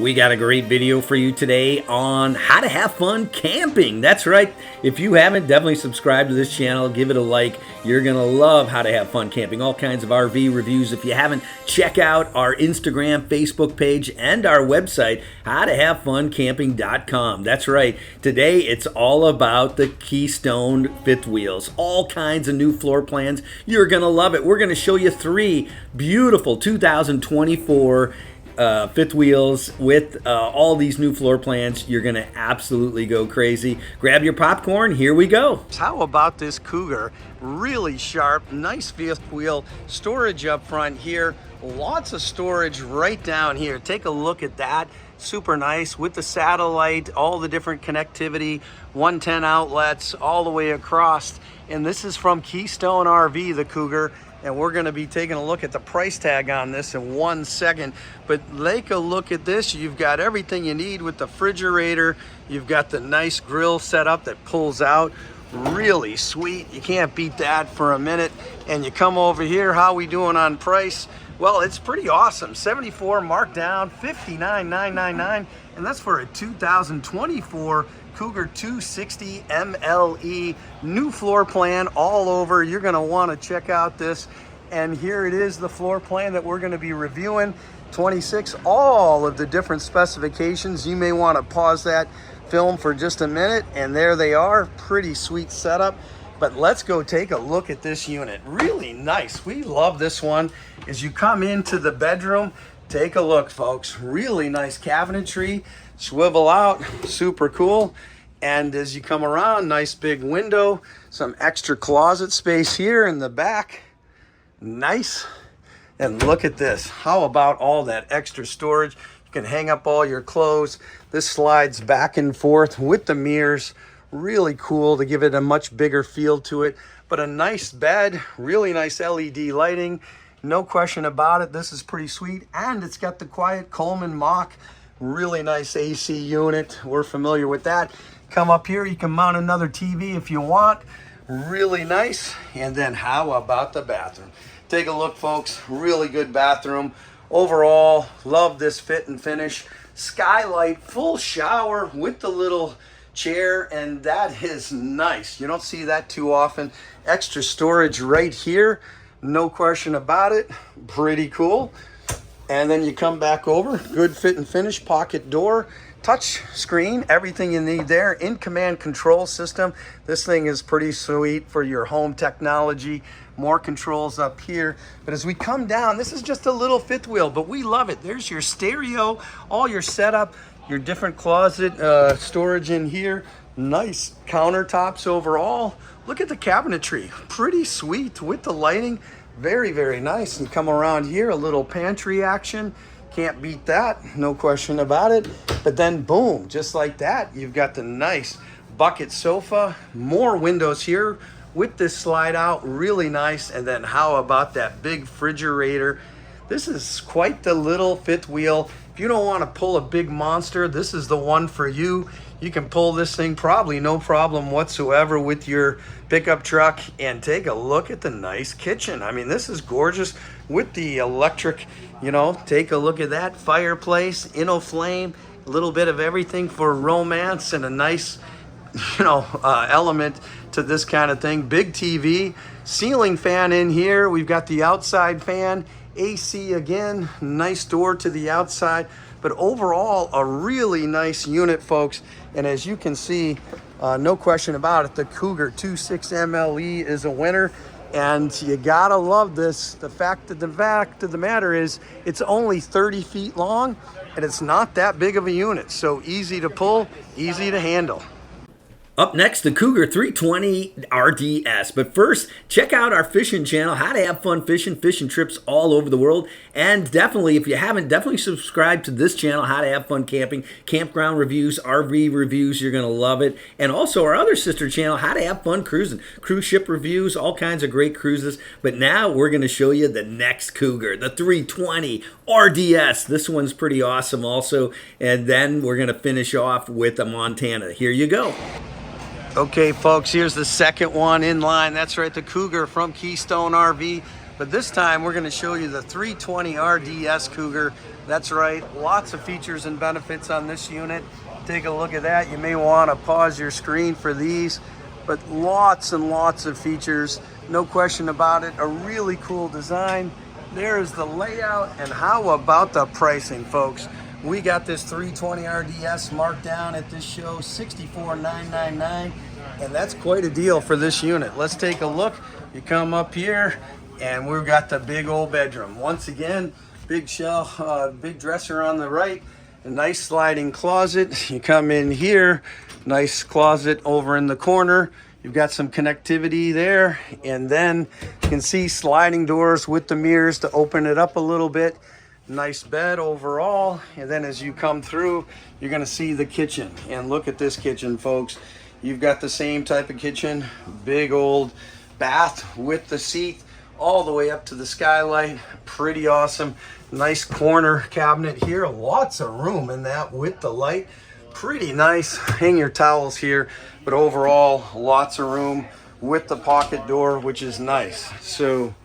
We got a great video for you today on how to have fun camping. That's right. If you haven't, definitely subscribe to this channel. Give it a like. You're going to love how to have fun camping. All kinds of RV reviews. If you haven't, check out our Instagram, Facebook page, and our website, howtohavefuncamping.com. That's right. Today, it's all about the Keystone fifth wheels. All kinds of new floor plans. You're going to love it. We're going to show you 3 beautiful 2024 fifth wheels with all these new floor plans. You're gonna absolutely go crazy. Grab your popcorn, here we go. How about this Cougar? Really sharp, nice fifth wheel, storage up front here, lots of storage right down here. Take a look at that. Super nice with the satellite, all the different connectivity, 110 outlets all the way across. And this is from Keystone RV, the Cougar. And we're going to be taking a look at the price tag on this in 1 second. But take a look at this. You've got everything you need with the refrigerator. You've got the nice grill setup that pulls out. Really sweet. You can't beat that for a minute. And you come over here, how we doing on price? Well, it's pretty awesome. 74 marked down, $59,999. And that's for a 2024 Cougar 260 MLE, new floor plan all over. You're going to want to check out this. And here it is, the floor plan that we're going to be reviewing. 26, all of the different specifications. You may want to pause that film for just a minute, and there they are. Pretty sweet setup. But let's go take a look at this unit. Really nice. We love this one. As you come into the bedroom, take a look, folks. Really nice cabinetry. Swivel out, super cool. And as you come around, nice big window, some extra closet space here in the back. Nice. And look at this. How about all that extra storage? You can hang up all your clothes. This slides back and forth with the mirrors. Really cool to give it a much bigger feel to it. But a nice bed, really nice LED lighting. No question about it. This is pretty sweet. And it's got the quiet Coleman Mach. Really nice AC unit. We're familiar with that. Come up here, you can mount another TV if you want. Really nice. And then how about the bathroom? Take a look, folks. Really good bathroom. Overall, love this fit and finish. Skylight, full shower with the little chair, and that is nice. You don't see that too often. Extra storage right here. No question about it. Pretty cool. And then you come back over, good fit and finish, pocket door, touch screen, everything you need there, in command control system. This thing is pretty sweet for your home technology. More controls up here. But as we come down, this is just a little fifth wheel, but we love it. There's your stereo, all your setup, your different closet storage in here. Nice countertops overall. Look at the cabinetry, pretty sweet with the lighting. Very, very nice. And come around here, a little pantry action. Can't beat that, no question about it. But then boom, just like that, you've got the nice bucket sofa. More windows here with this slide out, really nice. And then how about that big refrigerator? This is quite the little fifth wheel. If you don't want to pull a big monster, this is the one for you. You can pull this thing probably no problem whatsoever with your pickup truck. And take a look at the nice kitchen. I mean, this is gorgeous with the electric, you know, take a look at that fireplace, InnoFlame, a little bit of everything for romance and a nice, you know, element to this kind of thing. Big TV, ceiling fan in here. We've got the outside fan, AC again, nice door to the outside. But overall, a really nice unit, folks. And as you can see, no question about it, the Cougar 260 MLE is a winner. And you gotta love this. The fact of the matter is, it's only 30 feet long, and it's not that big of a unit. So easy to pull, easy to handle. Up next, the Cougar 320 RDS. But first, check out our fishing channel, how to have fun fishing trips all over the world. And definitely, if you haven't, definitely subscribe to this channel, how to have fun camping, campground reviews, RV reviews. You're going to love it. And also our other sister channel, how to have fun cruising, cruise ship reviews, all kinds of great cruises. But now we're going to show you the next Cougar, the 320 RDS. This one's pretty awesome also. And then we're going to finish off with a Montana. Here you go. Okay, folks, here's the second one in line. That's right, the Cougar from Keystone RV. But this time we're going to show you the 320 RDS Cougar. That's right, lots of features and benefits on this unit. Take a look at that. You may want to pause your screen for these, but lots and lots of features, no question about it. A really cool design. There's the layout, and how about the pricing, folks? We got this 320 RDS marked down at this show $64,999, and that's quite a deal for this unit. Let's take a look. You come up here, and we've got the big old bedroom. Once again, big shelf, big dresser on the right, a nice sliding closet. You come in here, nice closet over in the corner. You've got some connectivity there, and then you can see sliding doors with the mirrors to open it up a little bit. Nice bed overall, and then as you come through, you're gonna see the kitchen. And look at this kitchen, folks. You've got the same type of kitchen, big old bath with the seat all the way up to the skylight. Pretty awesome. Nice corner cabinet here, lots of room in that with the light. Pretty nice. Hang your towels here, but overall lots of room with the pocket door, which is nice. So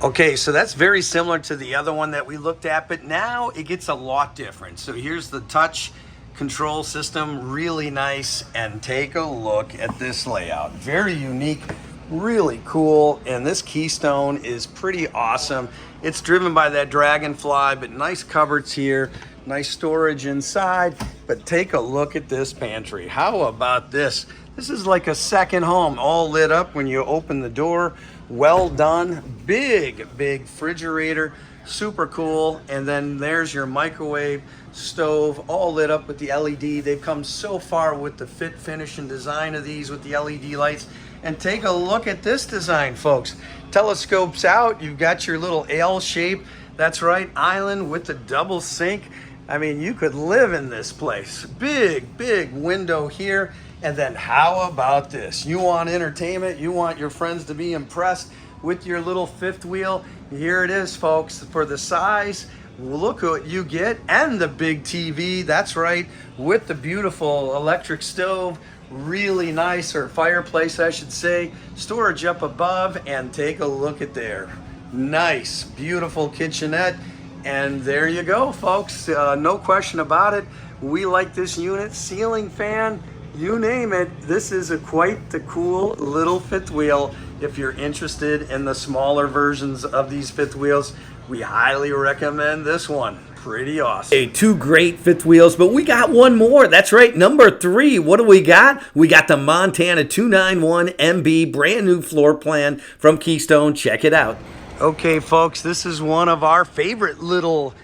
okay, so that's very similar to the other one that we looked at, but now it gets a lot different. So here's the touch control system, really nice. And take a look at this layout, very unique, really cool. And this Keystone is pretty awesome. It's driven by that Dragonfly, but nice cupboards here, nice storage inside. But take a look at this pantry. How about this? This is like a second home, all lit up when you open the door. Well done. Big refrigerator, super cool. And then there's your microwave, stove, all lit up with the LED. They've come so far with the fit, finish, and design of these with the LED lights. And take a look at this design, folks. Telescopes out. You've got your little L shape. That's right, island with the double sink. I mean, you could live in this place. Big window here. And then how about this? You want entertainment, you want your friends to be impressed with your little fifth wheel. Here it is, folks. For the size, look what you get, and the big TV. That's right, with the beautiful electric stove. Really nice, or fireplace I should say. Storage up above, and take a look at there. Nice, beautiful kitchenette. And there you go, folks. No question about it. We like this unit. Ceiling fan, you name it. This is quite the cool little fifth wheel. If you're interested in the smaller versions of these fifth wheels, we highly recommend this one. Pretty awesome. Hey, two great fifth wheels, but we got one more. That's right, number 3. What do we got? We got the Montana 291 MB, brand new floor plan from Keystone. Check it out. Okay, folks, this is one of our favorite little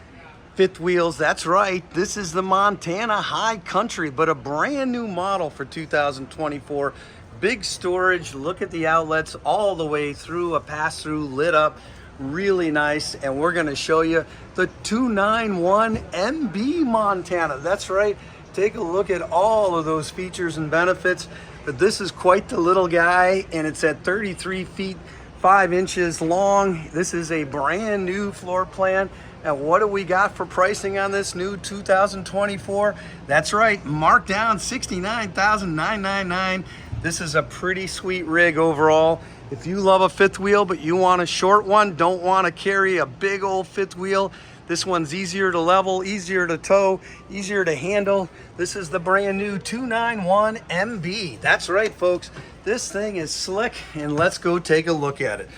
fifth wheels. That's right, this is the Montana High Country, but a brand new model for 2024. Big storage. Look at the outlets all the way through, a pass-through lit up. Really nice. And we're going to show you the 291 MB Montana. That's right, take a look at all of those features and benefits. But this is quite the little guy, and it's at 33 feet 5 inches long. This is a brand new floor plan. And what do we got for pricing on this new 2024? That's right, marked down $69,999. This is a pretty sweet rig overall. If you love a fifth wheel, but you want a short one, don't want to carry a big old fifth wheel, this one's easier to level, easier to tow, easier to handle. This is the brand new 291 MB. That's right, folks. This thing is slick, and let's go take a look at it.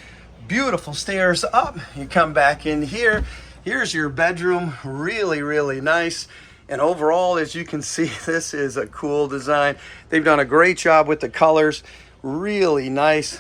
Beautiful stairs up. You come back in here. Here's your bedroom. Really nice. And overall, as you can see, this is a cool design. They've done a great job with the colors. Really nice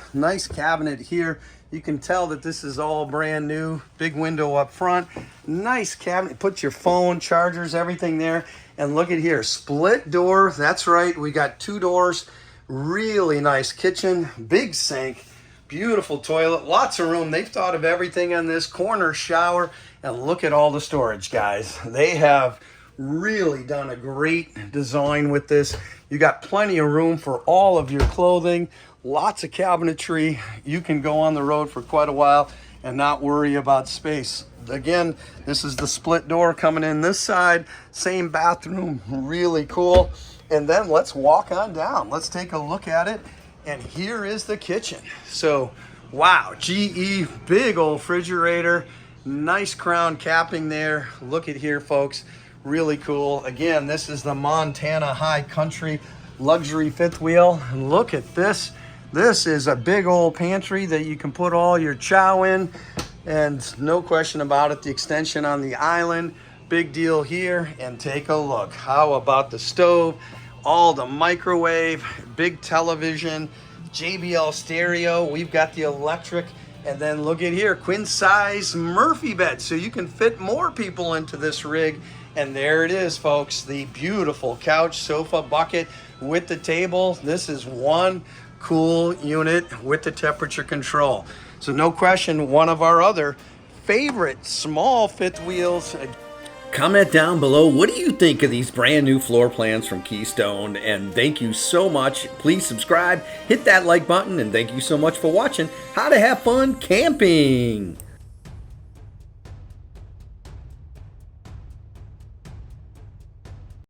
cabinet here. You can tell that this is all brand new. Big window up front. Nice cabinet. Put your phone, chargers, everything there. And look at here, split door. That's right, we got 2 doors. Really nice kitchen, big sink, beautiful toilet, lots of room. They've thought of everything on this corner shower. And look at all the storage, guys. They have really done a great design with this. You got plenty of room for all of your clothing, lots of cabinetry. You can go on the road for quite a while and not worry about space. Again, this is the split door coming in this side, same bathroom, really cool. And then let's walk on down. Let's take a look at it. And here is the kitchen. So Wow, GE, big old refrigerator, nice crown capping there. Look at here, folks, really cool. Again, this is the Montana High Country luxury fifth wheel. Look at this. This is a big old pantry that you can put all your chow in, and no question about it, the extension on the island, big deal here. And take a look, how about the stove, all the microwave, big television, JBL stereo, we've got the electric, and then look at here, queen size Murphy bed, so you can fit more people into this rig. And there it is, folks, the beautiful couch, sofa, bucket with the table. This is one cool unit with the temperature control. So no question, one of our other favorite small fifth wheels. Comment down below, what do you think of these brand new floor plans from Keystone? And thank you so much. Please subscribe, hit that like button, and thank you so much for watching How to Have Fun Camping.